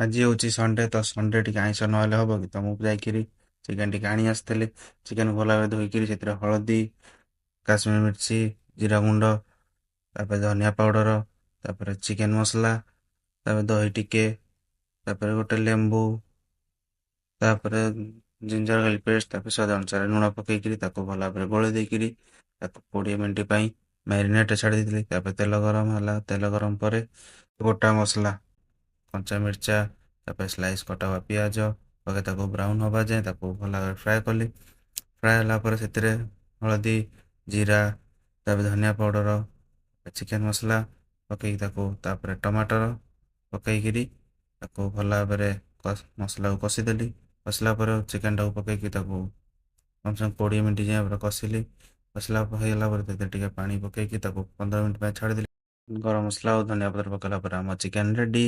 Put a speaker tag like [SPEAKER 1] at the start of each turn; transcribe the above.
[SPEAKER 1] ଆଜି ହେଉଛି ସଣ୍ଡେ, ତ ସଣ୍ଡେ ଟିକେ ଆଇଁଷ ନହେଲେ ହବ କି? ତ ମୁଁ ଯାଇକିରି ଚିକେନ୍ ଟିକେ ଆଣି ଆସିଥିଲି। ଚିକେନ୍ ଭଲ ଭାବରେ ଧୋଇକିରି ସେଥିରେ ହଳଦୀ, କାଶ୍ମୀର ମିର୍ଚି, ଜିରା ଗୁଣ୍ଡ, ତାପରେ ଧନିଆ ପାଉଡ଼ର, ତାପରେ ଚିକେନ୍ ମସଲା, ତାପରେ ଦହି ଟିକେ, ତାପରେ ଗୋଟେ ଲେମ୍ବୁ, ତାପରେ ଜିଞ୍ଜର ଗାର୍ଲିକ ପେଷ୍ଟ, ତାପରେ ସ୍ୱାଦ ଅନୁସାରେ ଲୁଣ ପକେଇକିରି ତାକୁ ଭଲ ଭାବରେ ଗୋଳେଇ ଦେଇକିରି ତାକୁ 20 ମିନିଟ୍ ପାଇଁ ମ୍ୟାରିନେଟ୍ ଛାଡ଼ି ଦେଇଥିଲି। ତାପରେ ତେଲ ଗରମ ହେଲା, ତେଲ ଗରମ ପରେ ଗୋଟା ମସଲା, କଞ୍ଚା ମିର୍ଚା, ତାପରେ ସ୍ଲାଇସ୍ କଟା हुआ ପିଆଜ ପକାଇ ତାକୁ ବ୍ରାଉନ୍ ହେବା ଯାଏଁ ତାକୁ ଭଲ ଭାବରେ ଫ୍ରାଏ କଲି। ଫ୍ରାଏ ହେଲା ପରେ ସେଥିରେ ହଳଦୀ, ଜିରା, ତାପରେ ଧନିଆ ପାଉଡ଼ର, ଚିକେନ୍ ମସଲା ପକେଇକି ତାପରେ ଟମାଟର ପକେଇକିରି ତାକୁ ଭଲ ଭାବରେ ମସଲାକୁ କଷିଦେଲି। କଷିଲା ପରେ ଚିକେନ୍ଟାକୁ ପକେଇକି ତାକୁ କମ୍ ସେ କମ୍ 20 ମିନିଟ୍ ଯାଏଁ ପୁରା କଷିଲି। କଷିଲା ହେଇଗଲା ପରେ ସେଥିରେ ଟିକେ ପାଣି ପକେଇକି ତାକୁ 15 ମିନିଟ୍ ପାଇଁ ଛାଡ଼ିଦେଲି। ଗରମ ମସଲା ଆଉ ଧନିଆ ପତ୍ର ପକାଇଲା ପରେ ଆମ ଚିକେନ୍ ରେଡ଼ି।